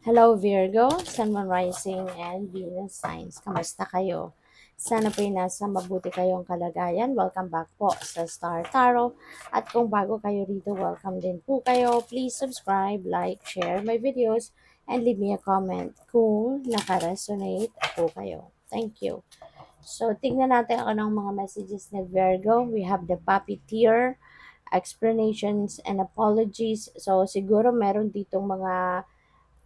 Hello Virgo, Sun, Moon Rising, and Venus Signs. Kamusta kayo? Sana po'y nasa mabuti kayong kalagayan. Welcome back po sa Star Tarot. At kung bago kayo rito, welcome din po kayo. Please subscribe, like, share my videos, and leave me a comment kung naka-resonate po kayo. Thank you. So, tingnan natin ako ng mga messages ni Virgo. We have the puppeteer, explanations, and apologies. So, siguro meron ditong mga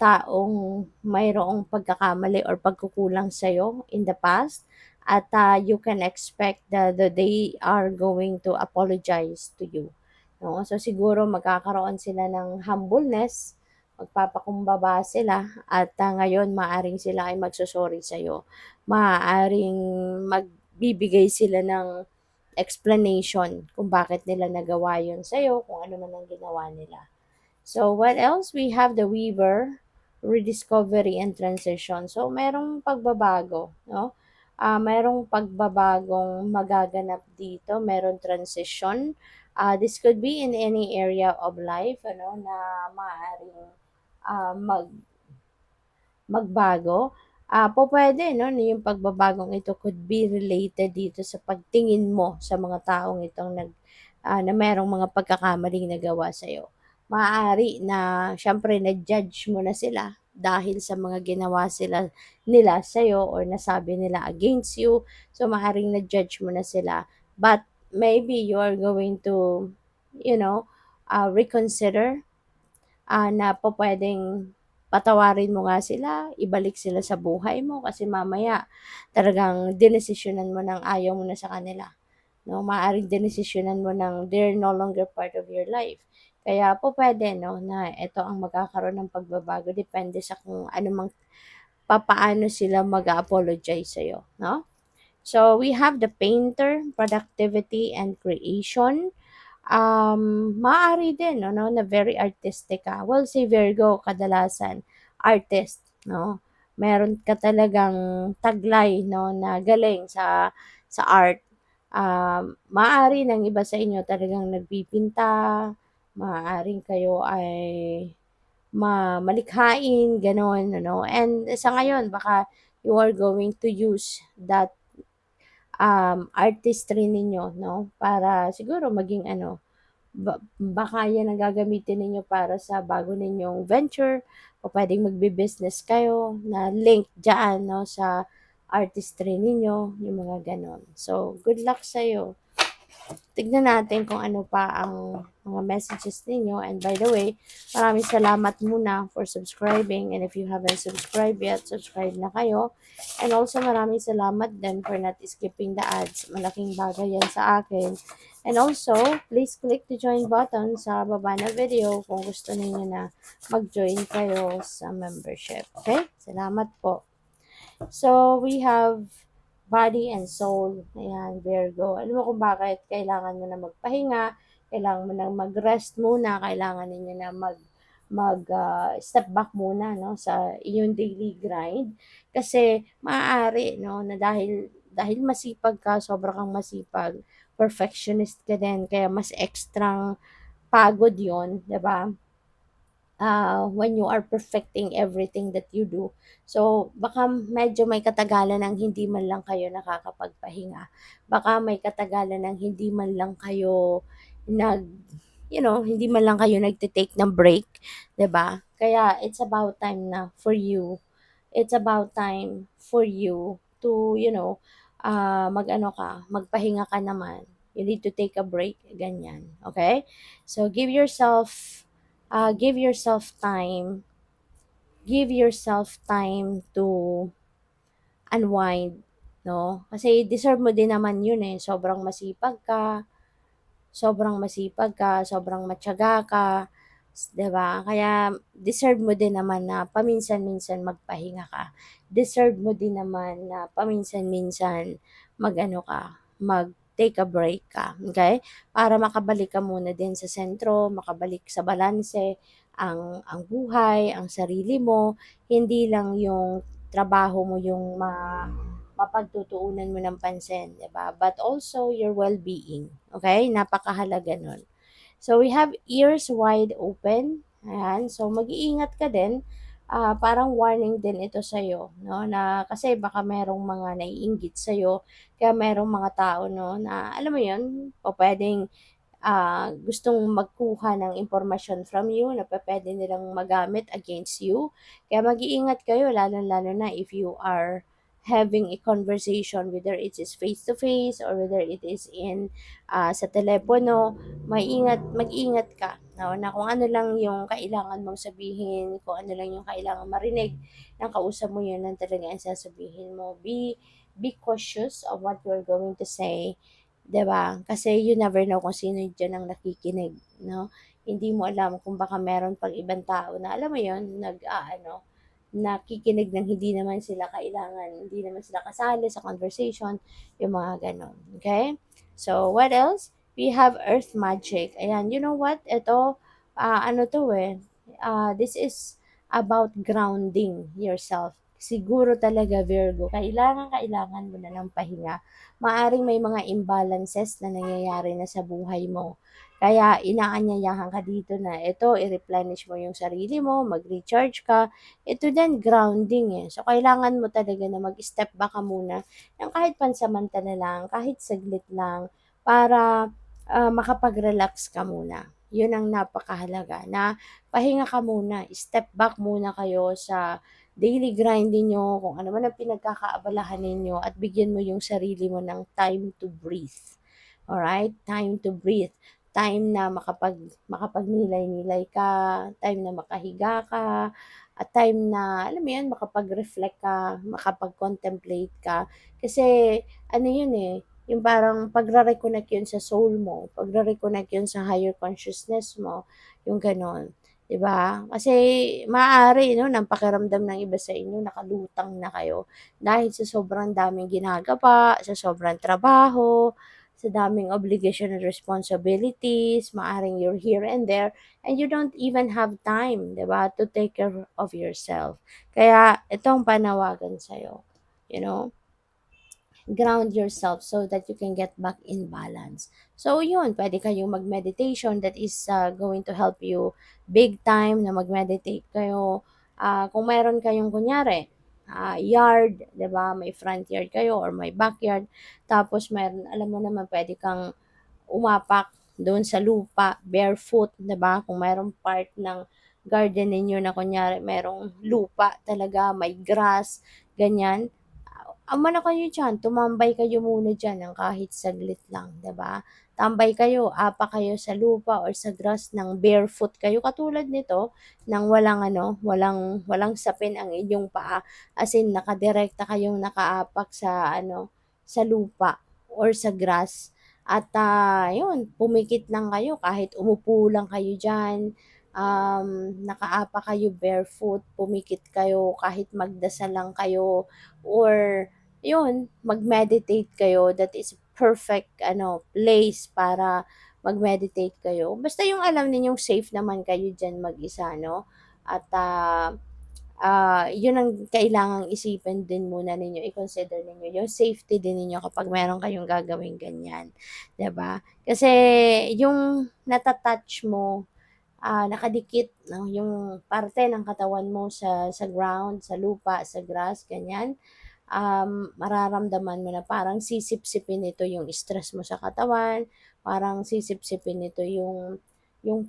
taong mayroong pagkakamali or pagkukulang sa'yo in the past at you can expect that they are going to apologize to you. No? So siguro magkakaroon sila ng humbleness, magpapakumbaba sila at ngayon maaring sila ay magsusorry sa'yo. Maaring magbibigay sila ng explanation kung bakit nila nagawa yun sa'yo, kung ano man ang ginawa nila. So, what else? We have the Weaver, rediscovery and transition. So, merong pagbabago, no? Merong pagbabagong magaganap dito, merong transition. This could be in any area of life, ano, na maaaring uh, mag magbago. Po pwede, no, na yung pagbabagong ito could be related dito sa pagtingin mo sa mga taong itong na merong mga pagkakamaling nagawa sa'yo. Maaari na siyempre na-judge mo na sila dahil sa mga ginawa nila sa'yo or nasabi nila against you. So, maaaring na-judge mo na sila. But maybe you are going to, you know, reconsider na po pwedeng patawarin mo nga sila, ibalik sila sa buhay mo kasi mamaya talagang dinesisyonan mo ng ayaw mo na sa kanila. No, maaaring dinesisyonan mo ng they're no longer part of your life. Kaya po pwede, no, na ito ang magkakaroon ng pagbabago depende sa kung ano mang papaano sila mag-apologize sa'yo, no? So, we have the painter, productivity and creation. Maaari din, no, na very artistic ka. Well, si Virgo, kadalasan, artist, no? Meron ka talagang taglay, no, na galing sa art. Maaari ng iba sa inyo talagang nagpipinta, maaaring kayo ay malikhain, gano'n, ano. And sa ngayon, baka you are going to use that artistry ninyo, no? Para siguro maging ano, baka yan ang gagamitin ninyo para sa bago ninyong venture o pwedeng magbe-business kayo na link dyan, no, sa artistry ninyo, yung mga ganon. So, good luck sa'yo. Tignan natin kung ano pa ang mga messages ninyo. And by the way, maraming salamat muna for subscribing. And if you haven't subscribed yet, subscribe na kayo. And also maraming salamat din for not skipping the ads. Malaking bagay yan sa akin. And also, please click the join button sa baba na video kung gusto niyo na mag-join kayo sa membership. Okay? Salamat po. So, we have body and soul. Ayan, Virgo. Alam mo kung bakit kailangan mo na magpahinga, kailangan mo na mag-rest muna, kailangan ninyo na step back muna, no, sa iyong daily grind kasi maaari, no, na dahil masipag ka, sobra kang masipag, perfectionist ka din, kaya mas ekstrang pagod 'yon, 'di ba? When you are perfecting everything that you do. So, baka medyo may katagalan ng hindi man lang kayo nakakapagpahinga. Baka may katagalan ng hindi man lang kayo nag, hindi man lang kayo nagte-take ng break, 'di ba? Kaya it's about time na for you. It's about time for you to, mag-ano ka, magpahinga ka naman. You need to take a break, ganyan. Okay? So, give yourself time, give yourself time to unwind, no? Kasi deserve mo din naman yun eh. Sobrang matyaga ka, 'di ba? Kaya deserve mo din naman na paminsan-minsan magpahinga ka. Deserve mo din naman na paminsan-minsan mag-ano ka, mag-take a break ka, okay? Para makabalik ka muna din sa sentro, makabalik sa balanse ang buhay, ang sarili mo, hindi lang yung trabaho mo yung mapagtutuunan mo ng pansin, 'di ba? But also your well-being, okay? Napakahalaga nun. So we have ears wide open. Ayan, so mag-iingat ka din parang warning din ito sa'yo 'no, na kasi baka merong mga naiinggit sa'yo, kaya merong mga tao 'no, na alam mo 'yun, pupuwedeng gustong magkuha ng impormasyon from you na pupuwede nilang magamit against you. Kaya mag-iingat kayo lalong-lalo na if you are having a conversation, whether it is face to face or whether it is sa telepono, mag-ingat ka 'no, na kung ano lang yung kailangan mong sabihin, kung ano lang yung kailangang marinig ng kausap mo, yun lang talaga ang sasabihin mo. Be cautious of what you're going to say. 'Di ba? Kasi you never know kung sino diyan ang nakikinig, 'no? Hindi mo alam kung baka meron pang ibang tao na alam mo 'yun, nakikinig ng hindi naman sila kailangan, hindi naman sila kasali sa conversation, yung mga gano'n, okay? So, what else? We have earth magic. Ayan, you know what? Ito, ano 'to, this is about grounding yourself. Siguro talaga, Virgo, kailangan mo na ng pahinga. Maaring may mga imbalances na nangyayari na sa buhay mo. Kaya inaanyayahan ka dito na ito, i-replenish mo yung sarili mo, mag-recharge ka. Ito din, grounding eh. So, kailangan mo talaga na mag-step back ka muna ng kahit pansamantala lang, kahit saglit lang, para makapag-relax ka muna. Yun ang napakahalaga, na pahinga ka muna, step back muna kayo sa daily grind ninyo, kung ano man ang pinagkakaabalahan ninyo, at bigyan mo yung sarili mo ng time to breathe. Alright? Time to breathe. Time na makapagnilay-nilay ka, time na makahiga ka, at time na, alam mo yun, makapag-reflect ka, makapag-contemplate ka. Kasi, ano yun yung parang pagre-reconnect yun sa soul mo, pagre-reconnect yun sa higher consciousness mo, yung ganon. 'Di ba? Kasi maaari 'no, ng pakiramdam ng iba sa inyo nakalutang na kayo dahil sa sobrang daming ginagawa, sa sobrang trabaho, sa daming obligation and responsibilities, maaring you're here and there and you don't even have time, 'di ba, to take care of yourself. Kaya itong panawagan sa'yo, you know, ground yourself so that you can get back in balance. So yun, pwede kayong mag-meditation that is going to help you big time na mag-meditate kayo. Kung meron kayong kunyari, yard, 'di ba? May front yard kayo or may backyard. Tapos meron, alam mo naman, pwede kang umapak doon sa lupa, barefoot, 'di ba? Kung mayroong part ng garden ninyo na kunyari merong lupa talaga, may grass, ganyan. Umano kayo diyan, tumambay kayo muna diyan ng kahit saglit lang, 'di ba? Tambay kayo, apa kayo sa lupa or sa grass ng barefoot kayo katulad nito, nang walang walang walang sapin ang inyong paa, as in nakadirekta kayong nakaapak sa sa lupa or sa grass. At, 'yun, pumikit lang kayo kahit umupo lang kayo diyan, nakaapa kayo barefoot, pumikit kayo kahit magdasal lang kayo or 'yun, mag-meditate kayo, that is perfect place para mag-meditate kayo. Basta yung alam ninyong safe naman kayo diyan mag-isa 'no, at, 'yun ang kailangang isipin din muna ninyo, i-consider ninyo yung safety din ninyo kapag meron kayong gagawing ganyan, 'di ba? Kasi yung nata-touch mo, nakadikit 'no, yung parte ng katawan mo sa ground, sa lupa, sa grass, ganyan, mararamdaman mo na parang sisipsipin nito yung stress mo sa katawan, parang sisipsipin nito yung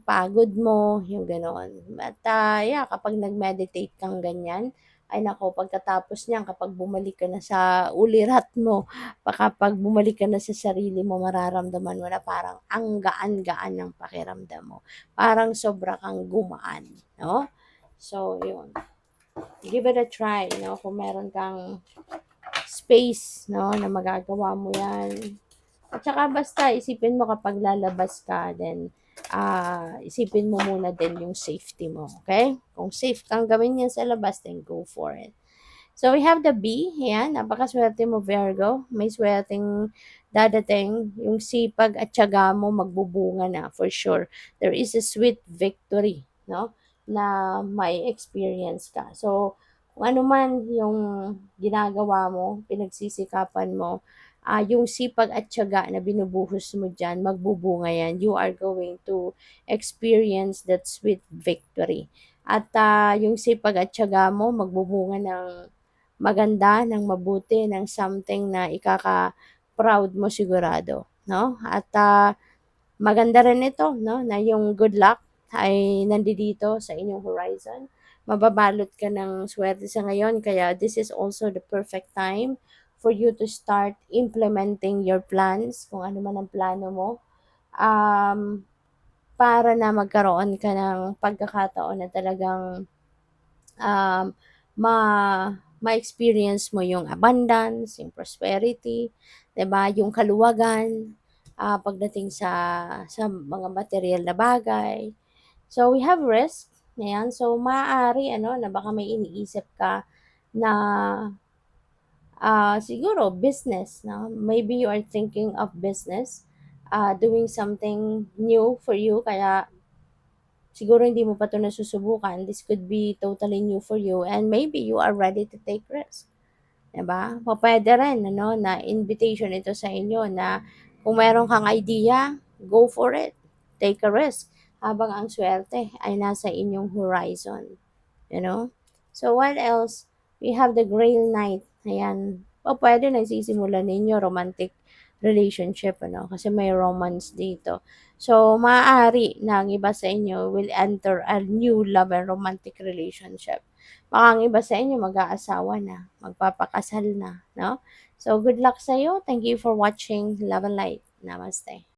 pagod mo, yung gano'n. At, yeah, kapag nag-meditate kang ganyan, ay naku, pagkatapos niyan kapag bumalik ka na sa ulirat mo, kapag bumalik ka na sa sarili mo, mararamdaman mo na parang ang gaan-gaan ng pakiramdam mo. Parang sobra kang gumaan, 'no? So, yun. Give it a try, 'no, kung meron kang space 'no, na magagawa mo 'yan. At saka basta isipin mo kapag lalabas ka then, isipin mo muna din yung safety mo, okay? Kung safe kang gawin 'yan sa labas, then go for it. So, we have the B, yan, napakaswerte mo, Virgo. May swerteng dadating, yung sipag at tiyaga mo magbubunga na, for sure. There is a sweet victory, no? Na may experience ka. So, kung ano man yung ginagawa mo, pinagsisikapan mo, yung sipag at tiyaga na binubuhos mo dyan, magbubunga yan. You are going to experience that sweet victory. at yung sipag at tiyaga mo magbubunga ng maganda, ng mabuti, ng something na ikaka-proud mo sigurado, 'no? At maganda rin ito 'no, na yung good luck ay nandidito sa inyong horizon. Mababalot ka ng swerte sa ngayon kaya this is also the perfect time for you to start implementing your plans, kung ano man ang plano mo. Um, para na magkaroon ka ng pagkakataon na talagang um, ma ma-experience mo yung abundance, yung prosperity, 'di ba? Yung kaluwagan pagdating sa mga material na bagay. So we have risk, ayan. So maaari ano na baka may iniisip ka na siguro business, no? Maybe you are thinking of business, doing something new for you kaya siguro hindi mo pa 'to nasusubukan. This could be totally new for you and maybe you are ready to take risk, 'di ba? Pupuwede rin ano na invitation ito sa inyo na kung meron kang idea, go for it. Take a risk habang ang swerte ay nasa inyong horizon. You know? So, what else? We have the Grail Knight. Ayan. O, pwede nagsisimulan ninyo romantic relationship, ano? Kasi may romance dito. So, maaari na ang iba sa inyo will enter a new love and romantic relationship. Baka ang iba sa inyo mag-aasawa na, magpapakasal na, no? So, good luck sa iyo. Thank you for watching Love and Light. Namaste.